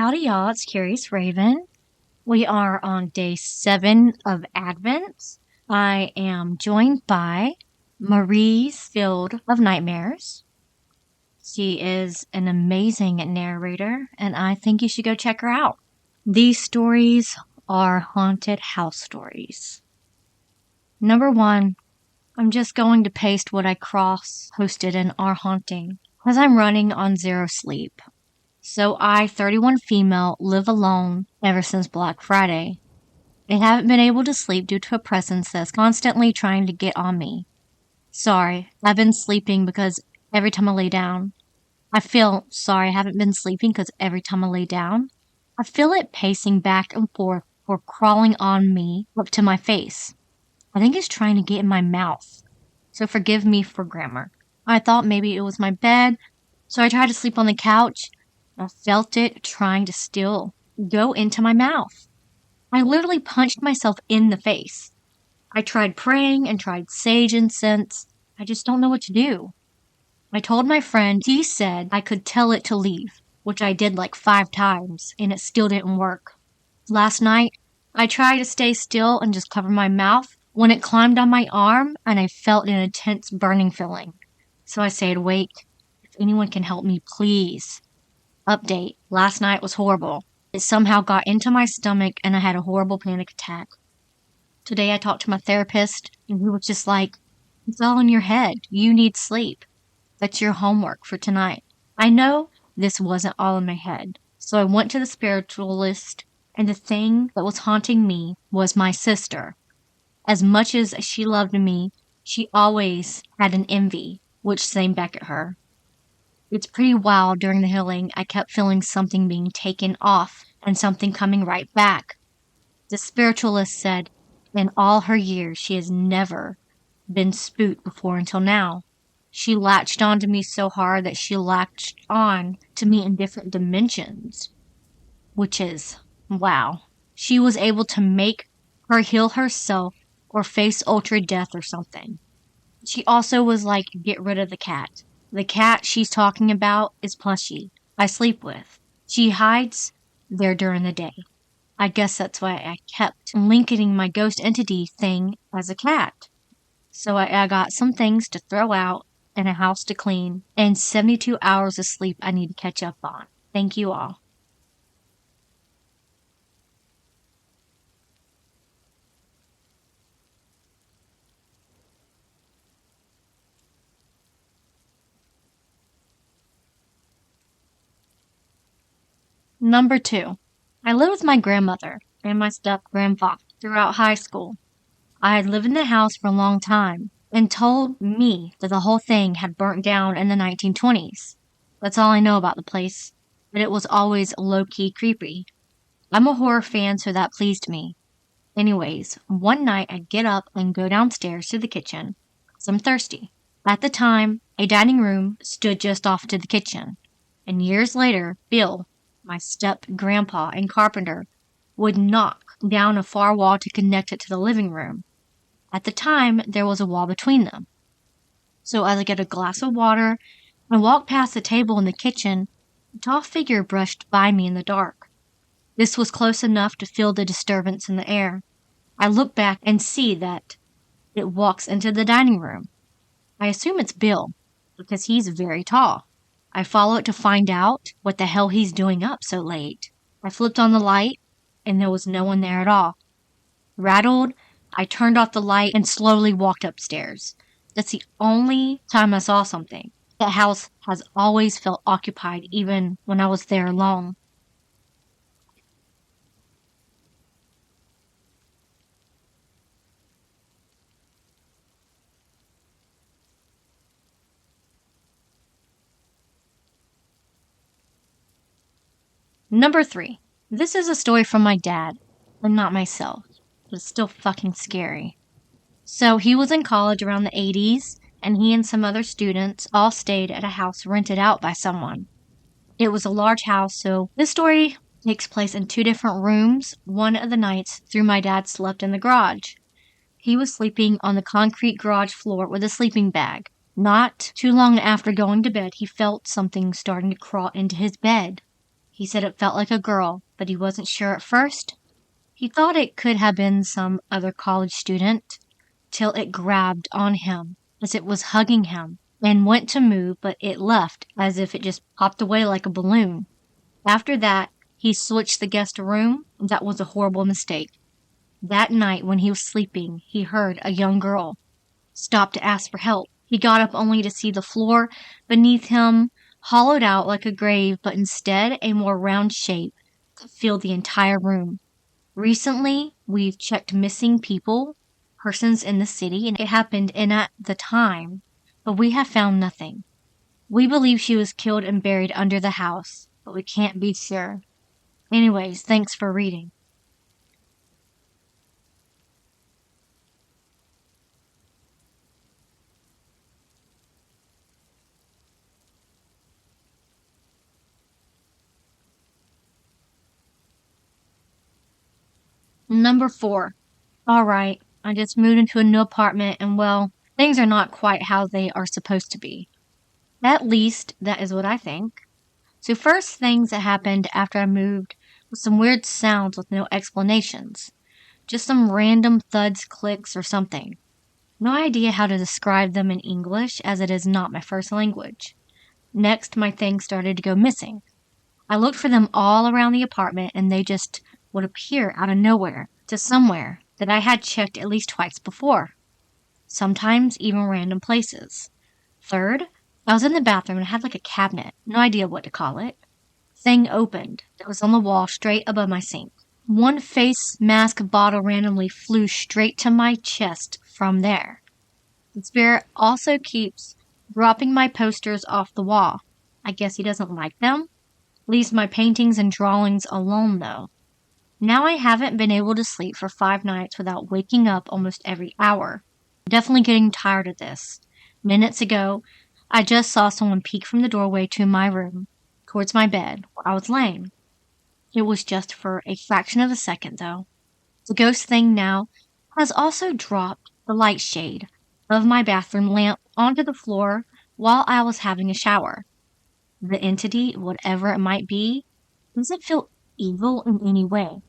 Howdy, y'all. It's Curious Raven. We are on day 7 of Advent. I am joined by Marie's Field of Nightmares. She is an amazing narrator, and I think you should go check her out. These stories are haunted house stories. Number 1, I'm just going to paste what I cross-posted in our haunting, because I'm running on 0 sleep. So I, 31 female, live alone ever since Black Friday. I haven't been able to sleep due to a presence that's constantly trying to get on me. Sorry, I've been sleeping because every time I lay down, I feel I haven't been sleeping because every time I lay down, I feel it pacing back and forth or crawling on me up to my face. I think it's trying to get in my mouth. So forgive me for grammar. I thought maybe it was my bed, so I tried to sleep on the couch. I felt it trying to still go into my mouth. I literally punched myself in the face. I tried praying and tried sage incense. I just don't know what to do. I told my friend, he said I could tell it to leave, which I did like 5 times, and it still didn't work. Last night, I tried to stay still and just cover my mouth when it climbed on my arm, and I felt an intense burning feeling. So I stayed awake. If anyone can help me, please. Update. Last night was horrible. It somehow got into my stomach and I had a horrible panic attack. Today I talked to my therapist and he was just like, it's all in your head. You need sleep. That's your homework for tonight. I know this wasn't all in my head. So I went to the spiritualist and the thing that was haunting me was my sister. As much as she loved me, she always had an envy, which same back at her. It's pretty wild. During the healing, I kept feeling something being taken off and something coming right back. The spiritualist said in all her years she has never been spooked before until now. She latched onto me so hard that she latched on to me in different dimensions. Which is, wow. She was able to make her heal herself or face ultra death or something. She also was like, get rid of the cat. The cat she's talking about is Plushy, I sleep with. She hides there during the day. I guess that's why I kept linking my ghost entity thing as a cat. So I got some things to throw out and a house to clean and 72 hours of sleep I need to catch up on. Thank you all. Number 2. I lived with my grandmother and my step-grandpa throughout high school. I had lived in the house for a long time and told me that the whole thing had burnt down in the 1920s. That's all I know about the place, but it was always low-key creepy. I'm a horror fan, so that pleased me. Anyways, one night I get up and go downstairs to the kitchen because I'm thirsty. At the time, a dining room stood just off to the kitchen, and years later, Bill, my step-grandpa and carpenter, would knock down a far wall to connect it to the living room. At the time, there was a wall between them. So as I get a glass of water and walk past the table in the kitchen, a tall figure brushed by me in the dark. This was close enough to feel the disturbance in the air. I look back and see that it walks into the dining room. I assume it's Bill, because he's very tall. I follow it to find out what the hell he's doing up so late. I flipped on the light, and there was no one there at all. Rattled, I turned off the light and slowly walked upstairs. That's the only time I saw something. That house has always felt occupied, even when I was there alone. Number 3. This is a story from my dad, and not myself, but it's still fucking scary. So he was in college around the 80s, and he and some other students all stayed at a house rented out by someone. It was a large house, so this story takes place in 2 different rooms. One of the nights, through my dad slept in the garage. He was sleeping on the concrete garage floor with a sleeping bag. Not too long after going to bed, he felt something starting to crawl into his bed. He said it felt like a girl, but he wasn't sure at first. He thought it could have been some other college student, till it grabbed on him as it was hugging him and went to move, but it left as if it just popped away like a balloon. After that, he switched the guest room. That was a horrible mistake. That night when he was sleeping, he heard a young girl stop to ask for help. He got up only to see the floor beneath him hollowed out like a grave, but instead a more round shape that filled the entire room. Recently, we've checked missing persons in the city, and it happened in at the time, but we have found nothing. We believe she was killed and buried under the house, but we can't be sure. Anyways, thanks for reading. Number 4. Alright, I just moved into a new apartment and well, things are not quite how they are supposed to be. At least, that is what I think. So first things that happened after I moved was some weird sounds with no explanations. Just some random thuds, clicks, or something. No idea how to describe them in English as it is not my first language. Next, my things started to go missing. I looked for them all around the apartment and they just would appear out of nowhere to somewhere that I had checked at least twice before. Sometimes even random places. Third, I was in the bathroom and I had like a cabinet, no idea what to call it. Thing opened that was on the wall straight above my sink. One face mask bottle randomly flew straight to my chest from there. The spirit also keeps dropping my posters off the wall. I guess he doesn't like them. Leaves my paintings and drawings alone though. Now I haven't been able to sleep for 5 nights without waking up almost every hour. I'm definitely getting tired of this. Minutes ago, I just saw someone peek from the doorway to my room, towards my bed, where I was laying. It was just for a fraction of a second, though. The ghost thing now has also dropped the light shade of my bathroom lamp onto the floor while I was having a shower. The entity, whatever it might be, doesn't feel evil in any way.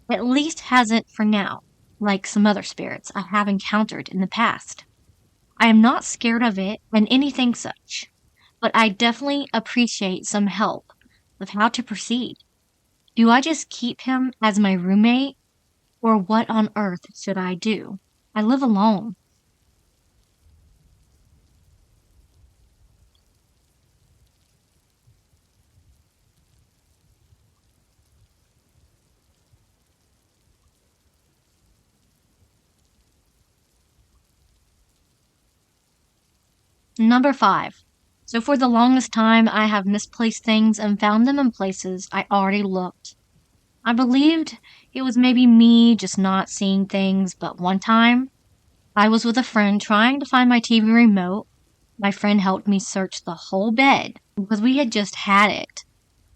At least hasn't for now, like some other spirits I have encountered in the past. I am not scared of it and anything such, but I definitely appreciate some help with how to proceed. Do I just keep him as my roommate, or what on earth should I do? I live alone. Number 5. So for the longest time, I have misplaced things and found them in places I already looked. I believed it was maybe me just not seeing things, but one time, I was with a friend trying to find my TV remote. My friend helped me search the whole bed because we had just had it.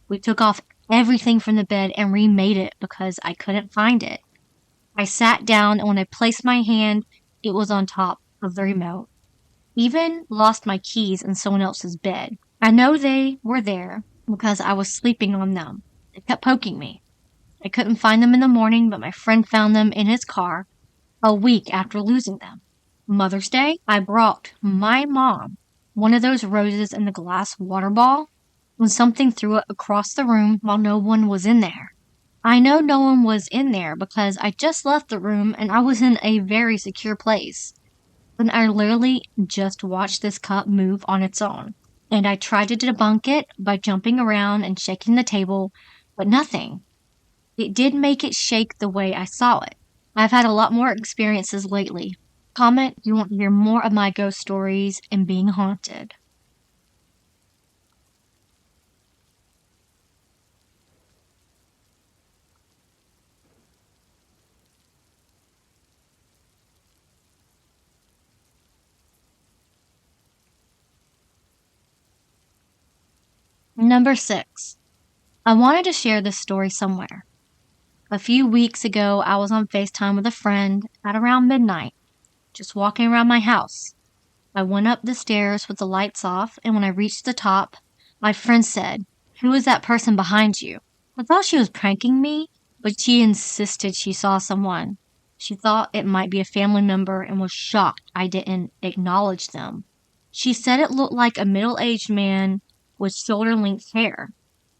We took off everything from the bed and remade it because I couldn't find it. I sat down and when I placed my hand, it was on top of the remote. Even lost my keys in someone else's bed. I know they were there because I was sleeping on them. They kept poking me. I couldn't find them in the morning, but my friend found them in his car a week after losing them. Mother's Day, I brought my mom one of those roses in the glass water ball when something threw it across the room while no one was in there. I know no one was in there because I just left the room and I was in a very secure place. Then I literally just watched this cup move on its own. And I tried to debunk it by jumping around and shaking the table, but nothing. It did make it shake the way I saw it. I've had a lot more experiences lately. Comment if you want to hear more of my ghost stories and being haunted. Number 6. I wanted to share this story somewhere. A few weeks ago, I was on FaceTime with a friend at around midnight, just walking around my house. I went up the stairs with the lights off, and when I reached the top, my friend said, Who is that person behind you? I thought she was pranking me, but she insisted she saw someone. She thought it might be a family member and was shocked I didn't acknowledge them. She said it looked like a middle-aged man with shoulder-length hair.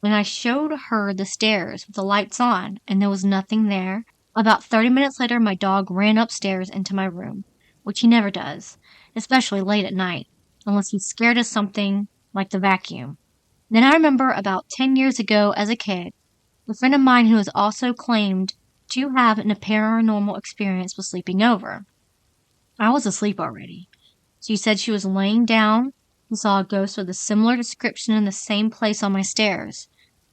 When I showed her the stairs with the lights on and there was nothing there, about 30 minutes later my dog ran upstairs into my room, which he never does, especially late at night, unless he's scared of something like the vacuum. Then I remember about 10 years ago as a kid, a friend of mine who has also claimed to have a paranormal experience was sleeping over. I was asleep already. She said she was laying down and saw a ghost with a similar description in the same place on my stairs.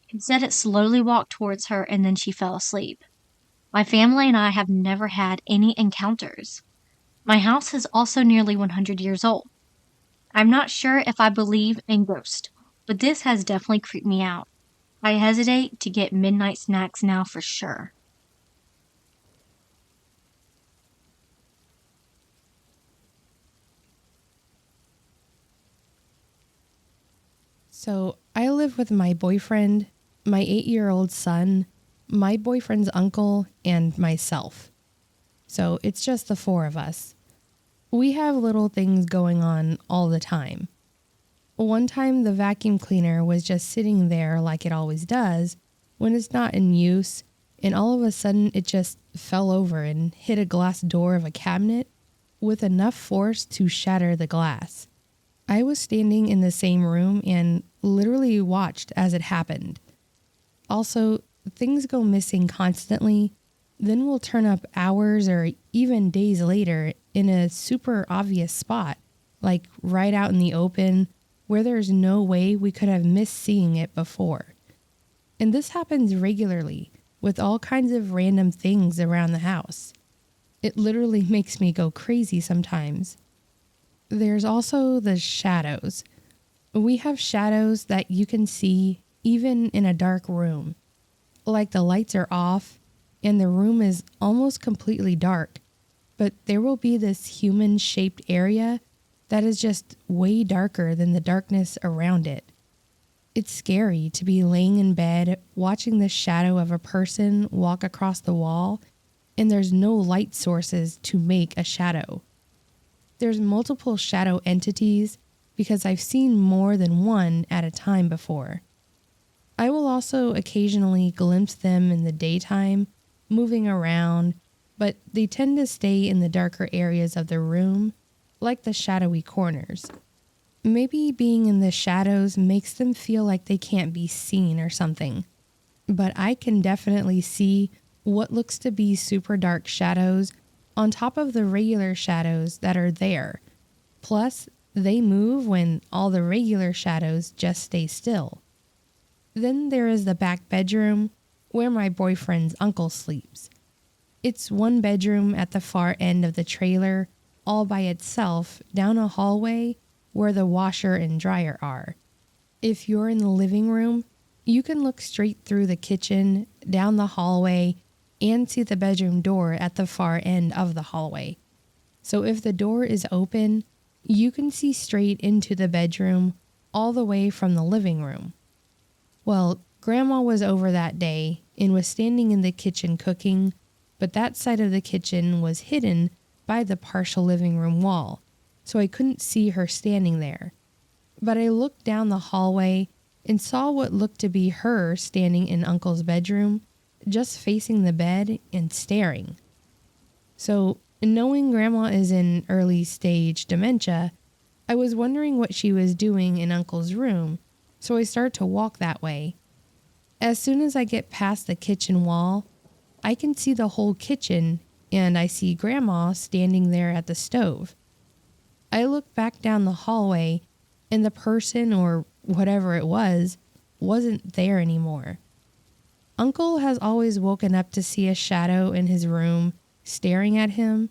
She said it slowly walked towards her and then she fell asleep. My family and I have never had any encounters. My house is also nearly 100 years old. I'm not sure if I believe in ghosts, but this has definitely creeped me out. I hesitate to get midnight snacks now for sure. So I live with my boyfriend, my 8-year-old son, my boyfriend's uncle, and myself. So it's just the four of us. We have little things going on all the time. One time the vacuum cleaner was just sitting there like it always does when it's not in use, and all of a sudden it just fell over and hit a glass door of a cabinet with enough force to shatter the glass. I was standing in the same room and literally watched as it happened. Also, things go missing constantly, then will turn up hours or even days later in a super obvious spot, like right out in the open, where there's no way we could have missed seeing it before. And this happens regularly with all kinds of random things around the house. It literally makes me go crazy sometimes. There's also the shadows. We have shadows that you can see even in a dark room. Like the lights are off and the room is almost completely dark, but there will be this human-shaped area that is just way darker than the darkness around it. It's scary to be laying in bed watching the shadow of a person walk across the wall, and there's no light sources to make a shadow. There's multiple shadow entities because I've seen more than one at a time before. I will also occasionally glimpse them in the daytime, moving around, but they tend to stay in the darker areas of the room, like the shadowy corners. Maybe being in the shadows makes them feel like they can't be seen or something. But I can definitely see what looks to be super dark shadows on top of the regular shadows that are there. Plus, they move when all the regular shadows just stay still. Then there is the back bedroom where my boyfriend's uncle sleeps. It's one bedroom at the far end of the trailer, all by itself down a hallway where the washer and dryer are. If you're in the living room, you can look straight through the kitchen, down the hallway, and see the bedroom door at the far end of the hallway. So if the door is open, you can see straight into the bedroom all the way from the living room. Well, Grandma was over that day and was standing in the kitchen cooking, but that side of the kitchen was hidden by the partial living room wall, so I couldn't see her standing there. But I looked down the hallway and saw what looked to be her standing in Uncle's bedroom, just facing the bed and staring. So, knowing Grandma is in early stage dementia, I was wondering what she was doing in Uncle's room, so I start to walk that way. As soon as I get past the kitchen wall, I can see the whole kitchen, and I see Grandma standing there at the stove. I look back down the hallway, and the person, or whatever it was, wasn't there anymore. Uncle has always woken up to see a shadow in his room staring at him,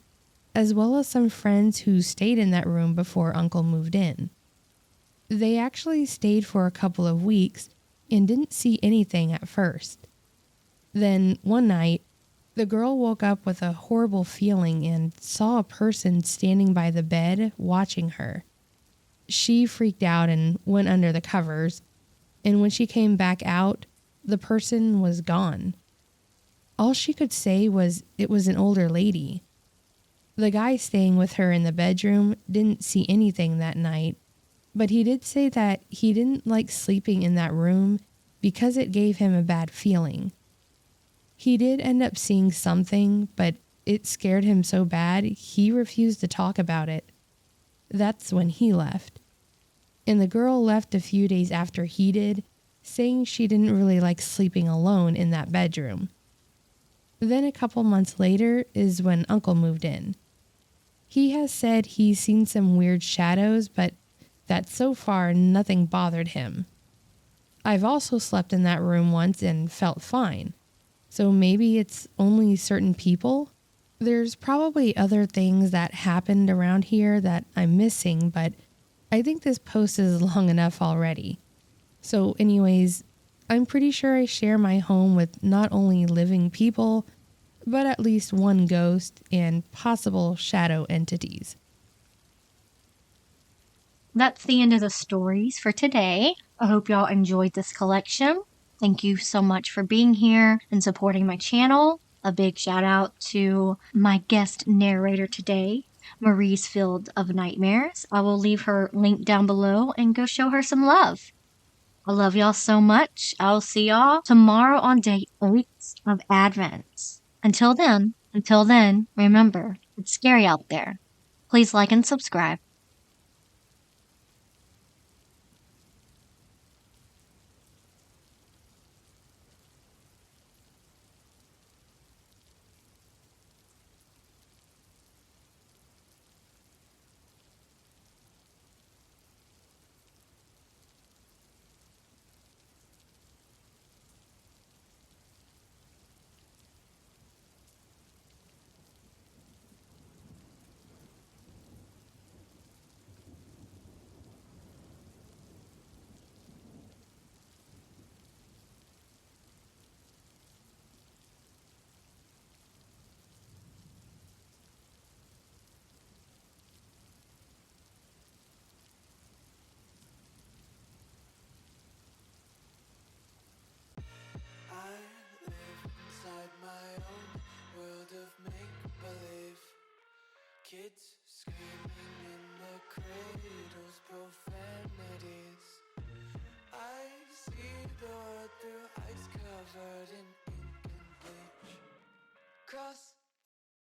as well as some friends who stayed in that room before Uncle moved in. They actually stayed for a couple of weeks and didn't see anything at first. Then, one night, the girl woke up with a horrible feeling and saw a person standing by the bed watching her. She freaked out and went under the covers, and when she came back out, the person was gone. All she could say was it was an older lady. The guy staying with her in the bedroom didn't see anything that night, but he did say that he didn't like sleeping in that room because it gave him a bad feeling. He did end up seeing something, but it scared him so bad he refused to talk about it. That's when he left. And the girl left a few days after he did, saying she didn't really like sleeping alone in that bedroom. Then a couple months later is when Uncle moved in. He has said he's seen some weird shadows, but that so far nothing bothered him. I've also slept in that room once and felt fine. So maybe it's only certain people? There's probably other things that happened around here that I'm missing, but I think this post is long enough already. So anyways, I'm pretty sure I share my home with not only living people, but at least one ghost and possible shadow entities. That's the end of the stories for today. I hope y'all enjoyed this collection. Thank you so much for being here and supporting my channel. A big shout out to my guest narrator today, Marie's Field of Nightmares. I will leave her link down below and go show her some love. I love y'all so much. I'll see y'all tomorrow on day 8 of Advent. Until then, remember, it's scary out there. Please like and subscribe. Kids screaming in the cradles, profanities. I see the world through ice covered in ink and bleach. Cross